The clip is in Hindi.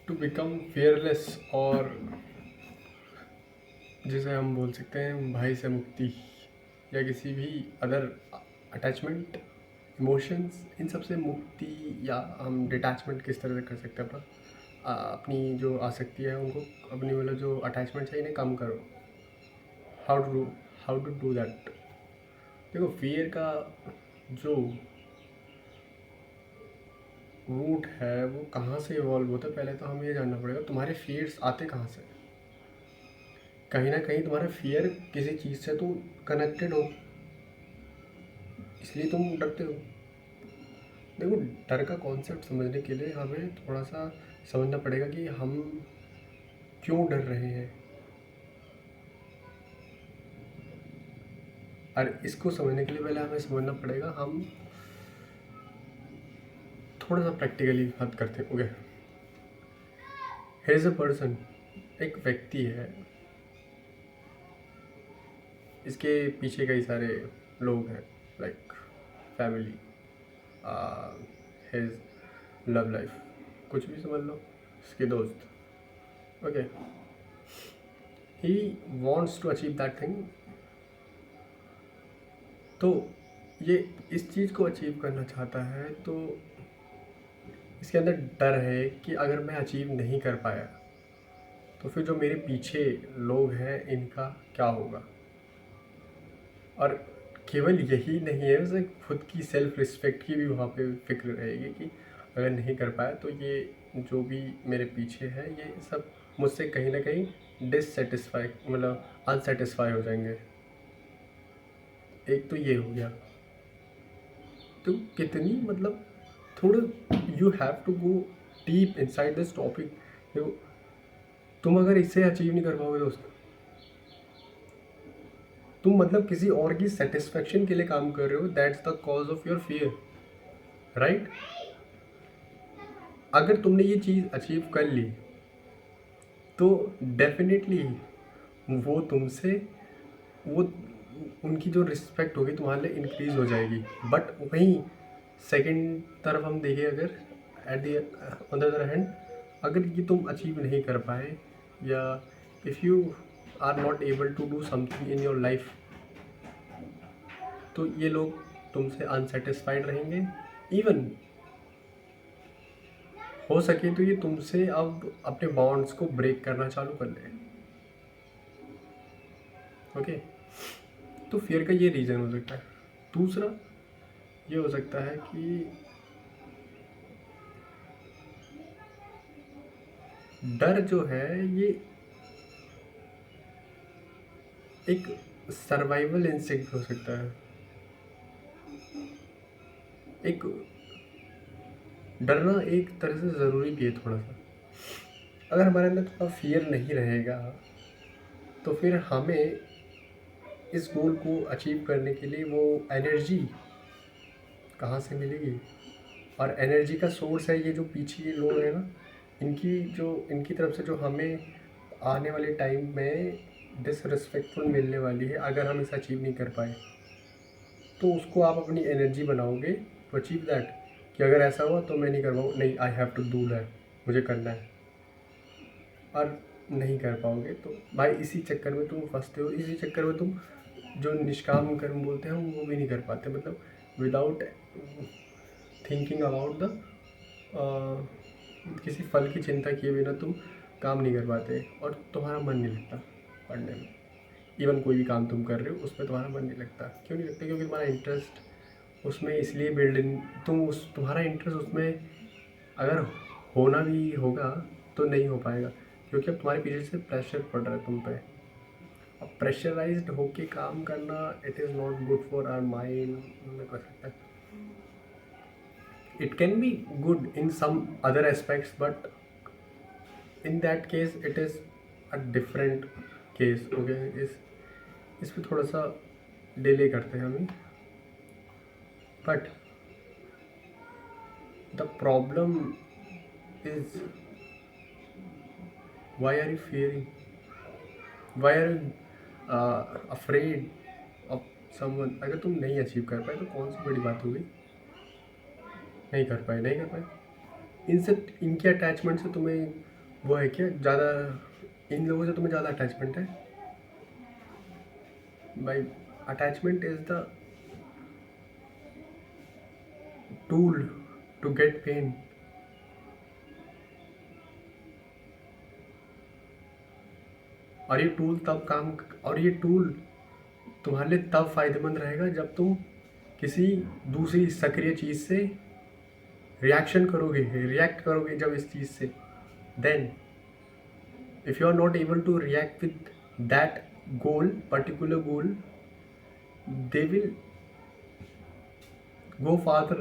टू बिकम फेयरलेस, और जिसे हम बोल सकते हैं भय से मुक्ति, या किसी भी अदर अटैचमेंट, इमोशंस, इन सब से मुक्ति, या हम डिटैचमेंट किस तरह से कर सकते हैं अपनी जो आसक्ति है उनको, अपनी मतलब जो अटैचमेंट है इन्हें कम करो। How to do that? देखो, फियर का जो रूट है वो कहाँ से इवॉल्व होता है, पहले तो हमें ये जानना पड़ेगा तुम्हारे फियर्स आते कहाँ से। कहीं ना कहीं तुम्हारा फियर किसी चीज़ से तो कनेक्टेड हो, इसलिए तुम डरते हो। देखो, डर का कॉन्सेप्ट समझने के लिए हमें थोड़ा सा समझना पड़ेगा कि हम क्यों डर रहे हैं, और इसको समझने के लिए पहले हमें समझना पड़ेगा, हम थोड़ा सा प्रैक्टिकली बात करते हैं। Okay, here is a person, एक व्यक्ति है, इसके पीछे कई सारे लोग हैं, like family, his love life, कुछ भी समझ लो, इसके दोस्त। Okay, he wants to achieve that thing. तो ये इस चीज़ को अचीव करना चाहता है, तो इसके अंदर डर है कि अगर मैं अचीव नहीं कर पाया तो फिर जो मेरे पीछे लोग हैं इनका क्या होगा। और केवल यही नहीं है, उसे खुद की सेल्फ रिस्पेक्ट की भी वहाँ पे फिक्र रहेगी कि अगर नहीं कर पाया तो ये जो भी मेरे पीछे है ये सब मुझसे कहीं ना कहीं डिससेटिस्फाई, मतलब अनसेटिस्फाई हो जाएंगे। एक तो ये हो गया। तो कितनी मतलब थोड़ा you have to go deep inside this topic. देखो, तुम अगर इससे अचीव नहीं कर पाओगे दोस्त, तुम मतलब किसी और की सेटिस्फेक्शन के लिए काम कर रहे हो, that's the cause of your fear, right? अगर तुमने ये चीज़ अचीव कर ली तो डेफिनेटली वो तुमसे, वो उनकी जो रिस्पेक्ट होगी तुम्हारे लिए इंक्रीज हो जाएगी। बट वहीं सेकंड तरफ हम देखें, अगर at the on the other hand, अगर ये तुम अचीव नहीं कर पाए, या if you are not able to do something in your life, तो ये लोग तुमसे अनसेटिस्फाइड रहेंगे। इवन हो सके तो ये तुमसे अब अपने बॉन्ड्स को ब्रेक करना चालू कर दें। ओके, तो फियर का ये रीज़न हो सकता है। दूसरा ये हो सकता है कि डर जो है ये एक सर्वाइवल इंस्टिंक्ट हो सकता है। एक डरना एक तरह से ज़रूरी भी है थोड़ा सा। अगर हमारे अंदर थोड़ा फियर नहीं रहेगा तो फिर हमें इस गोल को अचीव करने के लिए वो एनर्जी कहाँ से मिलेगी। और एनर्जी का सोर्स है ये जो पीछे ये लोग हैं ना, इनकी तरफ से जो हमें आने वाले टाइम में डिसरिस्पेक्टफुल मिलने वाली है अगर हम इसे अचीव नहीं कर पाए। तो उसको आप अपनी एनर्जी बनाओगे टू अचीव दैट, कि अगर ऐसा हुआ तो मैं नहीं कर पाऊँ, नहीं, I have to do that, मुझे करना है। और नहीं कर पाओगे तो भाई इसी चक्कर में तुम फंसते हो, इसी चक्कर में तुम जो निष्काम कर्म बोलते हैं वो भी नहीं कर पाते, मतलब विदाउट थिंकिंग अबाउट द किसी फल की चिंता किए बिना तुम काम नहीं कर पाते, और तुम्हारा मन नहीं लगता पढ़ने में। इवन कोई भी काम तुम कर रहे हो उसमें तुम्हारा मन नहीं लगता। क्यों नहीं लगता? क्योंकि तुम्हारा इंटरेस्ट उसमें इसलिए बिल्ड इन, तुम्हारा इंटरेस्ट उसमें अगर होना भी होगा तो नहीं हो पाएगा, क्योंकि अब तुम्हारे पीछे से प्रेशर पड़ रहा है तुम पे। अब प्रेशराइज्ड होके काम करना, it is not good for our mind. मैं कह सकता है it can be good in some other aspects, but in that case it is a different case. Okay, इस पे थोड़ा सा डिले करते हैं हमें, but the problem is why are you fearing, why are you afraid of someone, अगर तुम नहीं अचीव कर पाए तो कौन सी बड़ी बात हो गई, नहीं कर पाए, नहीं कर पाए। इनसे, इनके अटैचमेंट से तुम्हें वो है क्या ज़्यादा, इन लोगों से तुम्हें ज़्यादा अटैचमेंट है भाई। Attachment is the tool to get pain. और ये टूल तब काम, और ये टूल तुम्हारे लिए तब फायदेमंद रहेगा जब तुम किसी दूसरी सक्रिय चीज़ से रिएक्ट करोगे जब इस चीज़ से, then if you are not able to react with that particular goal, they will go farther